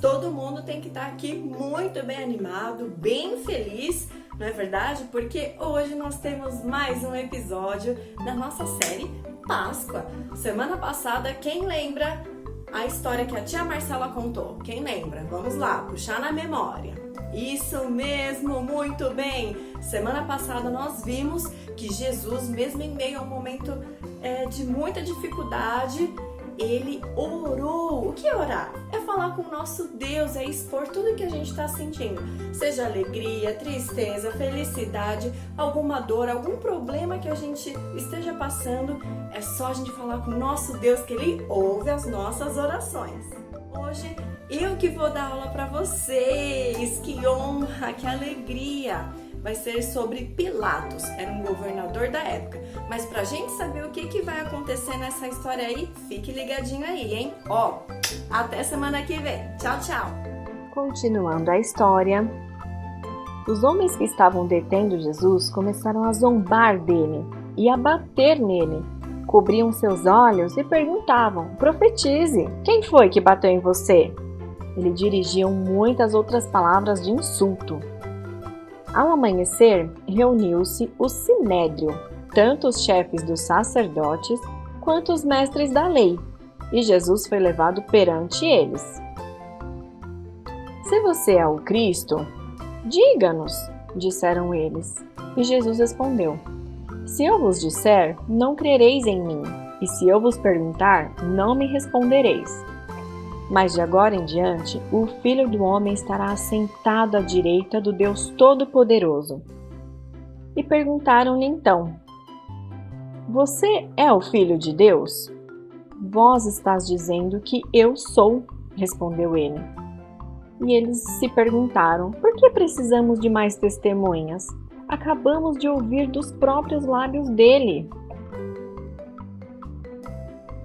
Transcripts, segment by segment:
todo mundo tem que estar aqui muito bem animado, bem feliz, não é verdade? Porque hoje nós temos mais um episódio da nossa série Páscoa. Semana passada, quem lembra a história que a tia Marcela contou? Quem lembra? Vamos lá, puxar na memória. Isso mesmo, muito bem! Semana passada nós vimos que Jesus, mesmo em meio a um momento de muita dificuldade, ele orou. O que é orar? É falar com o nosso Deus, é expor tudo que a gente está sentindo. Seja alegria, tristeza, felicidade, alguma dor, algum problema que a gente esteja passando, é só a gente falar com o nosso Deus que Ele ouve as nossas orações. Hoje eu que vou dar aula para vocês. Que honra, que alegria! Vai ser sobre Pilatos, era um governador da época. Mas pra gente saber o que vai acontecer nessa história aí, fique ligadinho aí, hein? Ó, até semana que vem. Tchau, tchau! Continuando a história, os homens que estavam detendo Jesus começaram a zombar dele e a bater nele. Cobriam seus olhos e perguntavam: profetize, quem foi que bateu em você? Ele dirigia muitas outras palavras de insulto. Ao amanhecer, reuniu-se o sinédrio, tanto os chefes dos sacerdotes quanto os mestres da lei, e Jesus foi levado perante eles. Se você é o Cristo, diga-nos, disseram eles. E Jesus respondeu: se eu vos disser, não crereis em mim, e se eu vos perguntar, não me respondereis. Mas de agora em diante, o Filho do Homem estará assentado à direita do Deus Todo-Poderoso. E perguntaram-lhe então: você é o Filho de Deus? Vós estás dizendo que eu sou, respondeu ele. E eles se perguntaram: por que precisamos de mais testemunhas? Acabamos de ouvir dos próprios lábios dele.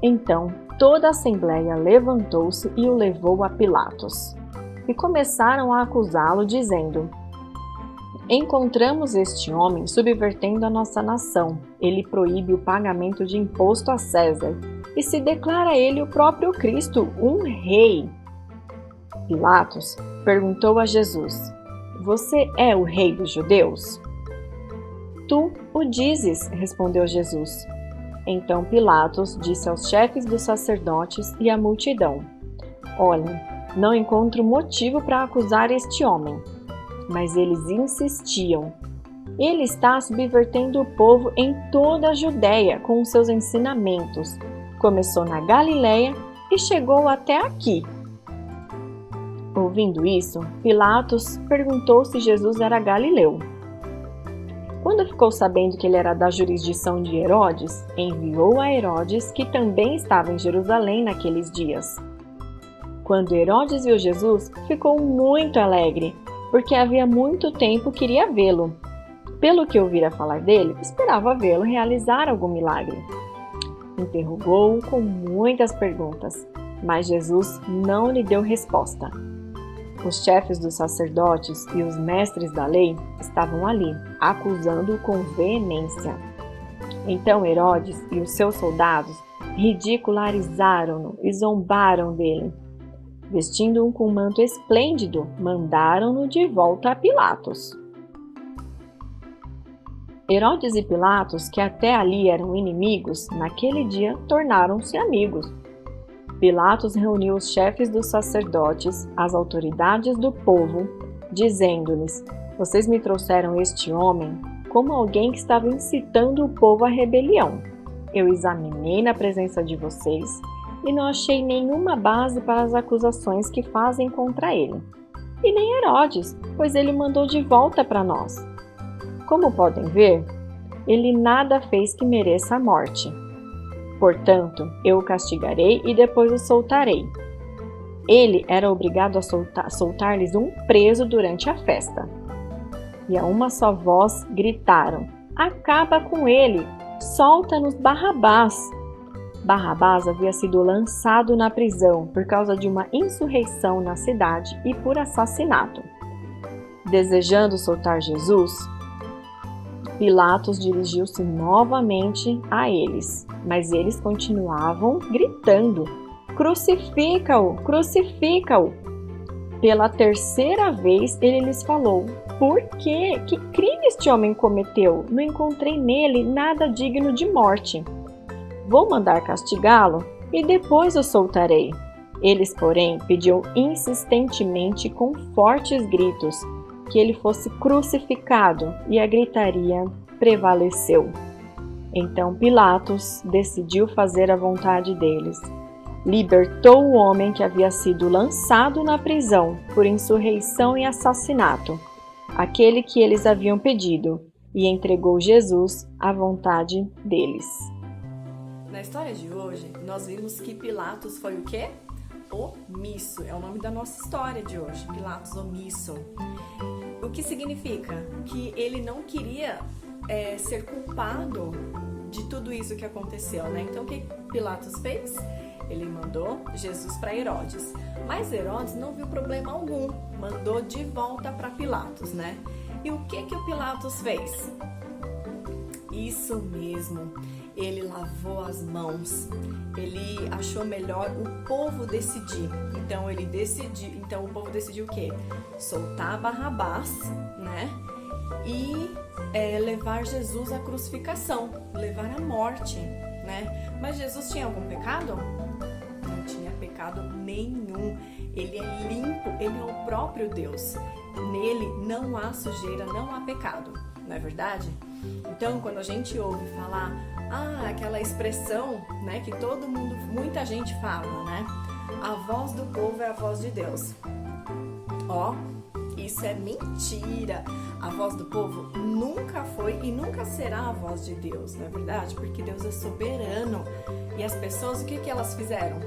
Então, toda a assembleia levantou-se e o levou a Pilatos. E começaram a acusá-lo, dizendo: encontramos este homem subvertendo a nossa nação. Ele proíbe o pagamento de imposto a César e se declara ele o próprio Cristo, um rei. Pilatos perguntou a Jesus: você é o rei dos judeus? Tu o dizes, respondeu Jesus. Então Pilatos disse aos chefes dos sacerdotes e à multidão: olhem, não encontro motivo para acusar este homem. Mas eles insistiam: ele está subvertendo o povo em toda a Judéia com os seus ensinamentos. Começou na Galileia e chegou até aqui. Ouvindo isso, Pilatos perguntou se Jesus era galileu. Quando ficou sabendo que ele era da jurisdição de Herodes, enviou a Herodes, que também estava em Jerusalém naqueles dias. Quando Herodes viu Jesus, ficou muito alegre, porque havia muito tempo queria vê-lo. Pelo que ouvira falar dele, esperava vê-lo realizar algum milagre. Interrogou-o com muitas perguntas, mas Jesus não lhe deu resposta. Os chefes dos sacerdotes e os mestres da lei estavam ali, acusando-o com veemência. Então Herodes e os seus soldados ridicularizaram-no e zombaram dele. Vestindo-o com um manto esplêndido, mandaram-no de volta a Pilatos. Herodes e Pilatos, que até ali eram inimigos, naquele dia tornaram-se amigos. Pilatos reuniu os chefes dos sacerdotes, as autoridades do povo, dizendo-lhes: vocês me trouxeram este homem como alguém que estava incitando o povo à rebelião. Eu examinei na presença de vocês e não achei nenhuma base para as acusações que fazem contra ele. E nem Herodes, pois ele mandou de volta para nós. Como podem ver, ele nada fez que mereça a morte. Portanto, eu o castigarei e depois o soltarei. Ele era obrigado a soltar-lhes um preso durante a festa. E a uma só voz gritaram: acaba com ele! Solta-nos Barrabás! Barrabás havia sido lançado na prisão por causa de uma insurreição na cidade e por assassinato. Desejando soltar Jesus, Pilatos dirigiu-se novamente a eles, mas eles continuavam gritando: crucifica-o! Crucifica-o! Pela terceira vez ele lhes falou: Por quê? Que crime este homem cometeu? Não encontrei nele nada digno de morte. Vou mandar castigá-lo e depois o soltarei. Eles, porém, pediam insistentemente com fortes gritos que ele fosse crucificado, e a gritaria prevaleceu. Então Pilatos decidiu fazer a vontade deles. Libertou o homem que havia sido lançado na prisão por insurreição e assassinato, aquele que eles haviam pedido, e entregou Jesus à vontade deles. Na história de hoje, nós vimos que Pilatos foi o quê? Omisso. É o nome da nossa história de hoje, Pilatos omisso. O que significa? Que ele não queria ser culpado de tudo isso que aconteceu, né? Então, o que Pilatos fez? Ele mandou Jesus para Herodes. Mas Herodes não viu problema algum, mandou de volta para Pilatos, né? E o que o Pilatos fez? Isso mesmo, ele lavou as mãos. Ele achou melhor o povo decidir. Então o povo decidiu o quê? Soltar Barrabás, né? E levar Jesus à crucificação, levar à morte, né? Mas Jesus tinha algum pecado? Não tinha pecado nenhum. Ele é limpo, ele é o próprio Deus. Nele não há sujeira, não há pecado, não é verdade? Então, quando a gente ouve falar, aquela expressão, né, que muita gente fala, né? A voz do povo é a voz de Deus. Isso é mentira. A voz do povo nunca foi e nunca será a voz de Deus, não é verdade? Porque Deus é soberano. E as pessoas, o que elas fizeram?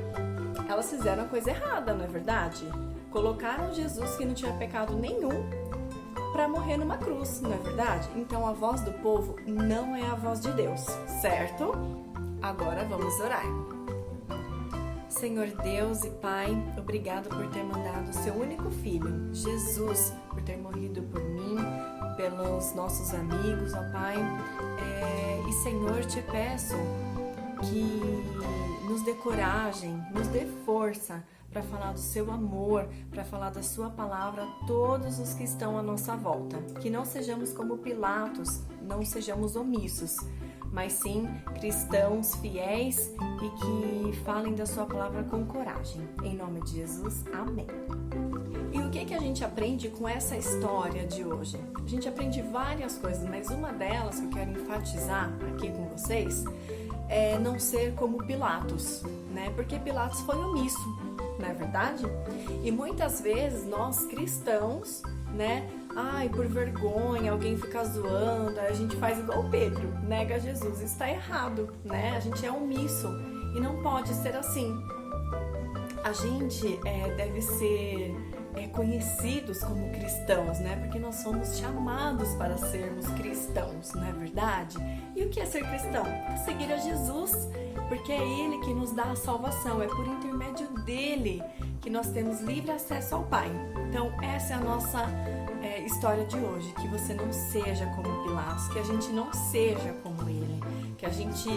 Elas fizeram a coisa errada, não é verdade? Colocaram Jesus, que não tinha pecado nenhum, para morrer numa cruz, não é verdade? Então a voz do povo não é a voz de Deus, certo? Agora vamos orar. Senhor Deus e Pai, obrigado por ter mandado o seu único filho, Jesus, por ter morrido por mim, pelos nossos amigos, ó Pai. E Senhor, te peço que nos dê coragem, nos dê força para falar do seu amor, para falar da sua palavra a todos os que estão à nossa volta. Que não sejamos como Pilatos, não sejamos omissos, mas sim cristãos fiéis e que falem da sua palavra com coragem. Em nome de Jesus, amém. E o que a gente aprende com essa história de hoje? A gente aprende várias coisas, mas uma delas que eu quero enfatizar aqui com vocês é não ser como Pilatos, né? Porque Pilatos foi omisso, não é verdade? E muitas vezes nós cristãos, né? Por vergonha, alguém fica zoando, a gente faz igual Pedro, nega Jesus. Isso está errado, né? A gente é omisso e não pode ser assim. A gente deve ser conhecidos como cristãos, né? Porque nós somos chamados para sermos cristãos, não é verdade? E o que é ser cristão? É seguir a Jesus, porque é Ele que nos dá a salvação, é por intermédio dEle que nós temos livre acesso ao Pai. Então, essa é a nossa história de hoje, que você não seja como Pilatos, que a gente não seja como Ele, que a gente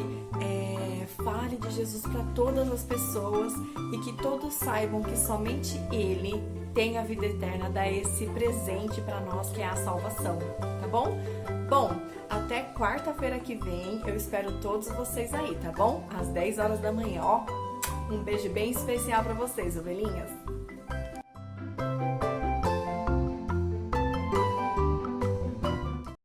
fale de Jesus para todas as pessoas e que todos saibam que somente Ele tem a vida eterna, dá esse presente para nós que é a salvação, tá bom? Bom, até quarta-feira que vem, eu espero todos vocês aí, tá bom? Às 10 horas da manhã, ó. Um beijo bem especial para vocês, ovelhinhas.